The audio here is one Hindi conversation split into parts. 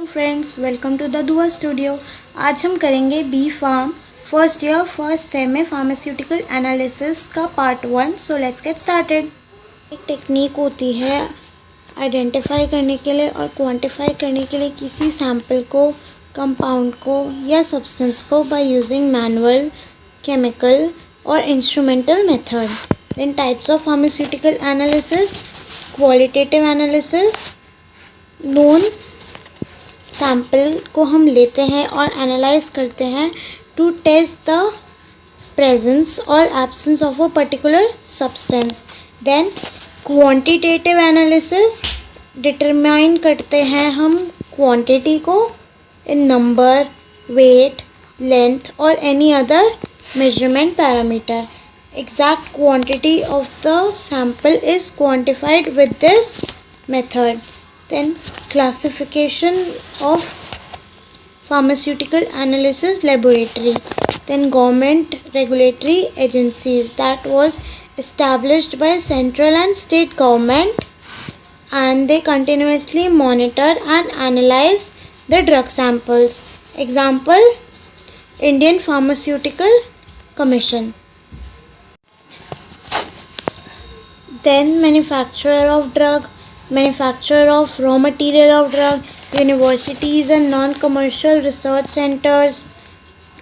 Friends, welcome to the Dua studio. आज हम करेंगे B pharm first year first sem में फार्मास्यूटिकल एनालिसिस का part 1। So let's get started. एक टेक्निक होती है आइडेंटिफाई करने के लिए और क्वांटिफाई करने के लिए किसी सैम्पल को, कंपाउंड को या सब्सटेंस को बाय यूजिंग मैनुअल, केमिकल और instrumental method. Then types of pharmaceutical analysis, qualitative analysis, known sample को हम लेते हैं और एनालाइज करते हैं टू टेस्ट द प्रेजेंस और absence of a particular substance. Then quantitative analysis, determine करते हैं हम क्वांटिटी को इन नंबर, वेट, लेंथ और any other measurement parameter. Exact quantity of the sample is quantified with this method. Then classification of pharmaceutical analysis laboratory. Then government regulatory agencies that was established by central and state government, and they continuously monitor and analyze the drug samples. Example, Indian Pharmaceutical Commission. Then manufacturer of drug, manufacturer of raw material of drug, universities and non-commercial research centers,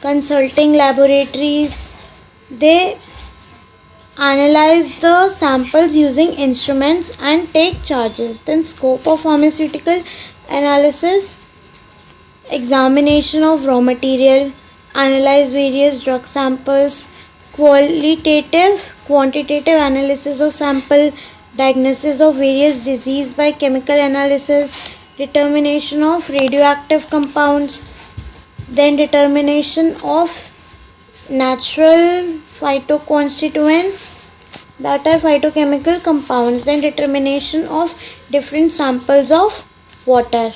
consulting laboratories, they analyze the samples using instruments and take charges. Then scope of pharmaceutical analysis, examination of raw material, analyze various drug samples, quantitative analysis of sample, diagnosis of various disease by chemical analysis, determination of radioactive compounds, then determination of natural phytoconstituents that are phytochemical compounds, then determination of different samples of water.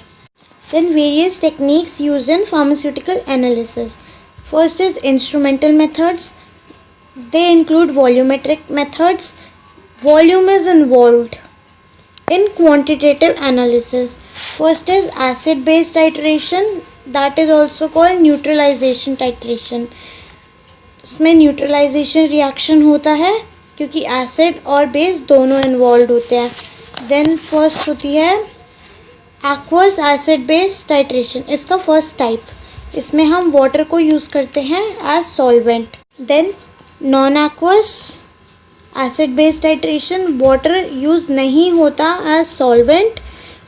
Then various techniques used in pharmaceutical analysis. First is instrumental methods. They include volumetric methods. Volume is involved in quantitative analysis. First is acid-base titration, that is also called neutralization titration. इसमें न्यूट्रलाइजेशन रिएक्शन होता है क्योंकि एसिड और बेस दोनों इन्वॉल्व होते हैं। देन फर्स्ट होती है एक्वस एसिड बेस टाइट्रेशन, इसका फर्स्ट टाइप। इसमें हम वाटर को यूज़ करते हैं as solvent. Then non aqueous acid base titration, water use नहीं होता एज सॉल्वेंट,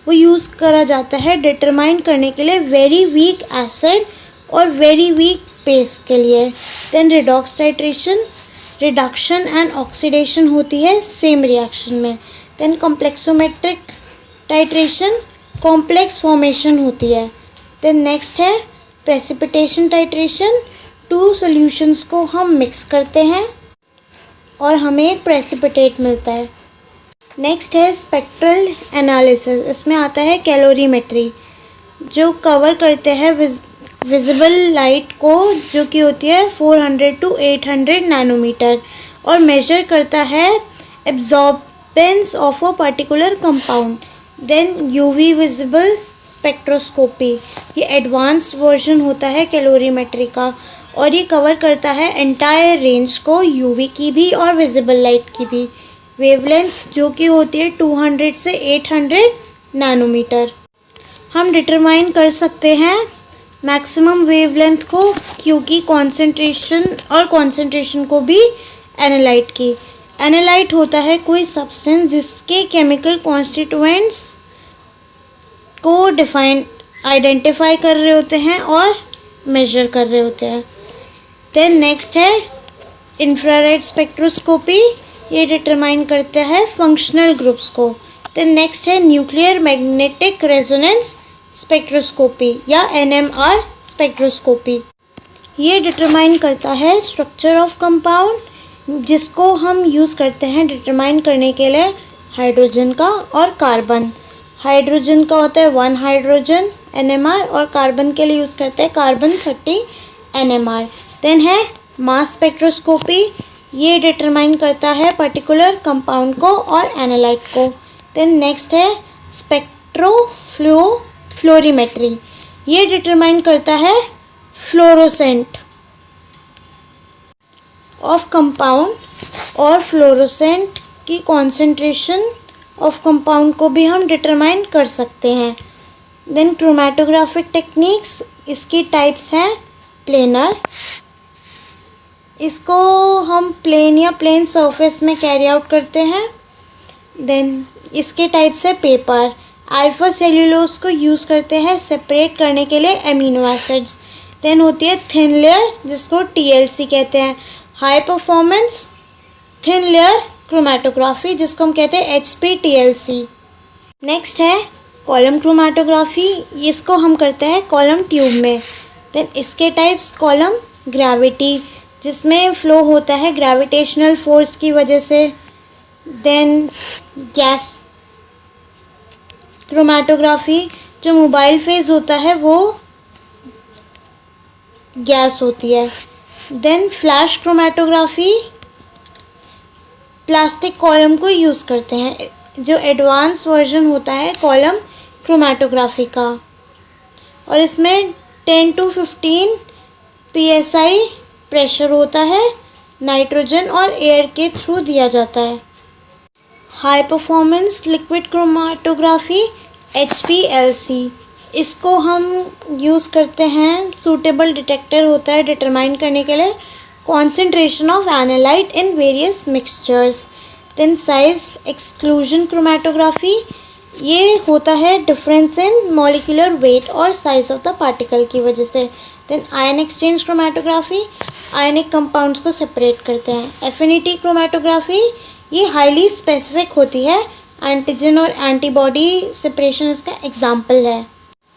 वो यूज़ करा जाता है डिटरमाइन करने के लिए वेरी वीक एसिड और वेरी वीक बेस के लिए। Then redox titration, reduction and oxidation होती है सेम रिएक्शन में। Then complexometric titration, complex formation होती है। देन नेक्स्ट है प्रेसिपिटेशन टाइट्रेशन, टू सॉल्यूशंस को हम मिक्स करते हैं और हमें एक प्रेसिपिटेट मिलता है। नेक्स्ट है स्पेक्ट्रल एनालिसिस, इसमें आता है कैलोरीमेट्री, जो कवर करते हैं विजिबल लाइट को, जो कि होती है 400 to 800 नैनोमीटर, और मेजर करता है absorbance of a particular compound. Then UV visible spectroscopy, ये एडवांस वर्जन होता है कैलोरीमेट्री का, और ये कवर करता है एंटायर रेंज को, यूवी की भी और विजिबल लाइट की भी। वेवलेंथ जो कि होती है 200 से 800 नैनोमीटर। हम डिटरमाइन कर सकते हैं मैक्सिमम वेवलेंथ को, क्योंकि कॉन्सेंट्रेशन को भी एनालाइट की। एनालाइट होता है कोई सब्सटेंस जिसके केमिकल कॉन्स्टिट्यूएंट्स को आइडेंटिफाई कर रहे होते हैं और मेजर कर रहे होते हैं। देन नेक्स्ट है इंफ्रारेड स्पेक्ट्रोस्कोपी, ये डिटरमाइन करता है फंक्शनल ग्रुप्स को। देन नेक्स्ट है न्यूक्लियर मैग्नेटिक रेजोनेंस स्पेक्ट्रोस्कोपी या NMR स्पेक्ट्रोस्कोपी, ये डिटरमाइन करता है स्ट्रक्चर ऑफ कंपाउंड, जिसको हम यूज़ करते हैं डिटरमाइन करने के लिए हाइड्रोजन का और कार्बन। हाइड्रोजन का होता है 1 हाइड्रोजन NMR, और कार्बन के लिए यूज़ करते हैं कार्बन 30 NMR। देन है मास स्पेक्ट्रोस्कोपी, ये डिटरमाइन करता है पर्टिकुलर कंपाउंड को और एनालाइट को। देन नेक्स्ट है स्पेक्ट्रोफ्लो फ्लोरीमेट्री, ये डिटरमाइन करता है फ्लोरोसेंट ऑफ कंपाउंड और फ्लोरोसेंट की कॉन्सेंट्रेशन ऑफ कंपाउंड को भी हम डिटरमाइन कर सकते हैं। देन क्रोमेटोग्राफिक टेक्निक्स, इसकी टाइप्स हैं प्लेनर, इसको हम प्लेन या प्लेन सरफेस में कैरी आउट करते हैं। देन इसके टाइप्स है पेपर, अल्फा सेल्यूलोज को यूज़ करते हैं सेपरेट करने के लिए एमिनो एसिड्स। देन होती है थिन लेयर जिसको TLC कहते हैं, high performance thin layer chromatography जिसको हम कहते हैं HPTLC। नेक्स्ट है कॉलम क्रोमेटोग्राफी, इसको हम करते हैं कॉलम ट्यूब में। देन इसके टाइप्स कॉलम ग्रेविटी, जिसमें फ्लो होता है ग्रेविटेशनल फोर्स की वजह से। देन गैस क्रोमेटोग्राफी, जो मोबाइल फेज होता है वो गैस होती है। Then flash chromatography, plastic column को यूज़ करते हैं, जो एडवांस वर्जन होता है कॉलम क्रोमेटोग्राफी का, और इसमें 10 to 15 PSI प्रेशर होता है, नाइट्रोजन और एयर के थ्रू दिया जाता है। High performance liquid chromatography HPLC, इसको हम यूज़ करते हैं, सूटेबल डिटेक्टर होता है डिटरमाइन करने के लिए concentration of analyte in various mixtures. Then size exclusion chromatography, ये होता है डिफरेंस इन मॉलिक्यूलर वेट और साइज ऑफ द पार्टिकल की वजह से। Then ion exchange chromatography, ionic compounds को सेपरेट करते हैं। एफिनिटी क्रोमेटोग्राफी, ये हाईली स्पेसिफिक होती है, एंटीजन और एंटीबॉडी सेपरेशन इसका एग्जाम्पल है।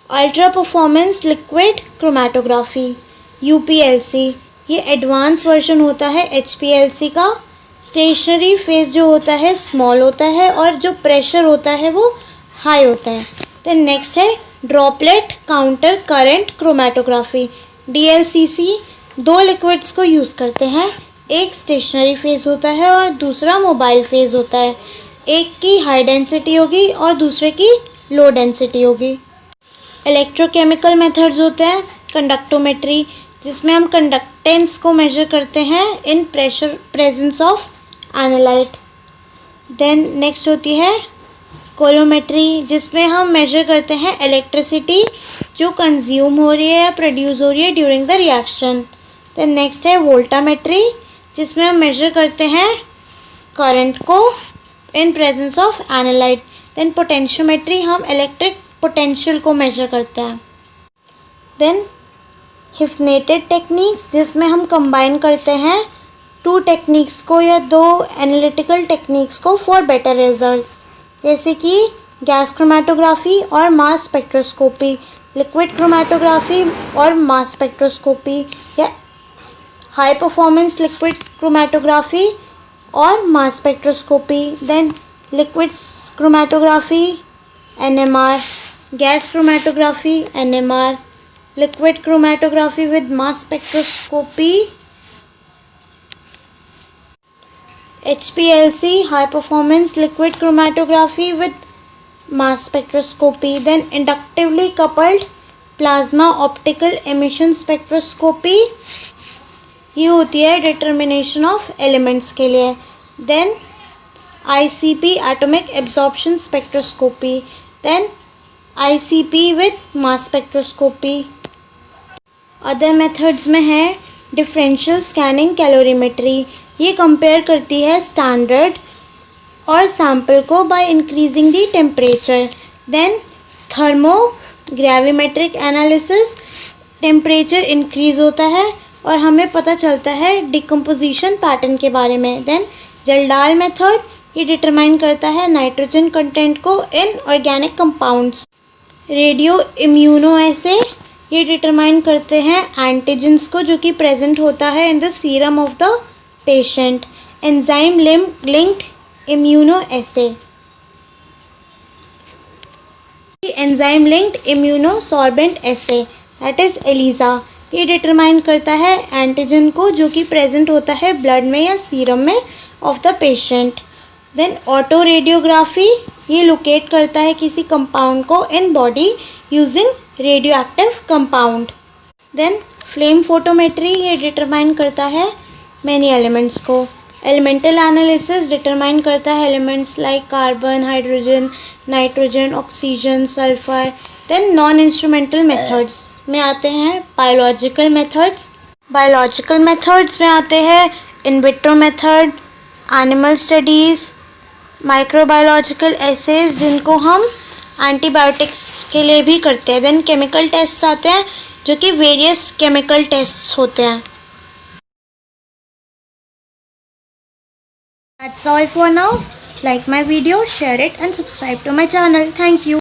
Ultra performance liquid chromatography UPLC, ये एडवांस वर्जन होता है HPLC का। स्टेशनरी फेज जो होता है स्मॉल होता है और जो प्रेशर होता है वो हाई होता है। देन नेक्स्ट है droplet counter current chromatography DLCC, दो लिक्विड्स को यूज़ करते हैं, एक स्टेशनरी फेज होता है और दूसरा मोबाइल फेज होता है। एक की हाई डेंसिटी होगी और दूसरे की लो डेंसिटी होगी। इलेक्ट्रोकेमिकल मेथड्स होते हैं कंडक्टोमेट्री, जिसमें हम कंडक्टेंस को मेजर करते हैं in presence of analyte. Then next होती है कोलोमेट्री, जिसमें हम मेजर करते हैं इलेक्ट्रिसिटी जो कंज्यूम हो रही है या प्रोड्यूस हो रही है during the reaction. Then next है वोल्टामेट्री, जिसमें हम मेजर करते हैं करंट को in presence of analyte. Then potentiometry, हम इलेक्ट्रिक पोटेंशियल को मेजर करते हैं। देन हिफनेटेड टेक्निक्स, जिसमें हम कंबाइन करते हैं टू टेक्निक्स को या दो एनालिटिकल टेक्निक्स को फॉर बेटर रिजल्ट्स, जैसे कि गैस क्रोमेटोग्राफी और मास स्पेक्ट्रोस्कोपी, लिक्विड क्रोमेटोग्राफी और मास स्पेक्ट्रोस्कोपी, या हाई परफॉर्मेंस लिक्विड क्रोमेटोग्राफी और mass spectroscopy. Then liquid chromatography NMR, gas chromatography NMR, liquid chromatography with mass spectroscopy HPLC, high performance liquid chromatography with mass spectroscopy. Then inductively coupled plasma optical emission spectroscopy, ये होती है डिटर्मिनेशन ऑफ एलिमेंट्स के लिए। Then ICP atomic absorption spectroscopy, then ICP with mass spectroscopy। Other methods में है डिफरेंशियल स्कैनिंग कैलोरीमेट्री, ये कंपेयर करती है स्टैंडर्ड और सैंपल को by increasing the temperature. Then thermo gravimetric analysis, temperature increase होता है और हमें पता चलता है डिकम्पोजिशन पैटर्न के बारे में। देन जल्डाल मेथड, ये डिटरमाइन करता है नाइट्रोजन कंटेंट को in organic compounds. Radio immunoassay, ये डिटरमाइन करते हैं एंटीजेंस को जो कि प्रेजेंट होता है in the serum of the patient. Enzyme linked immunoassay, enzyme linked immunosorbent essay, that is ELISA, ये डिटरमाइन करता है एंटीजन को जो कि प्रेजेंट होता है ब्लड में या सीरम में of the patient. Then auto radiography, ये लोकेट करता है किसी कंपाउंड को in body using radio active compound. Then flame photometry, ये डिटरमाइन करता है मैनी एलिमेंट्स को। एलिमेंटल एनालिसिस डिटरमाइन करता है elements like carbon, hydrogen, nitrogen, oxygen, sulphur. Then non instrumental methods में आते हैं बायोलॉजिकल मेथड्स। बायोलॉजिकल मेथड्स में आते हैं in vitro method, animal studies, microbiological assays जिनको हम एंटीबायोटिक्स के लिए भी करते हैं। देन केमिकल टेस्ट आते हैं जो कि वेरियस केमिकल टेस्ट्स होते हैं। That's all for now. Like my video, share it and subscribe to my channel. Thank you.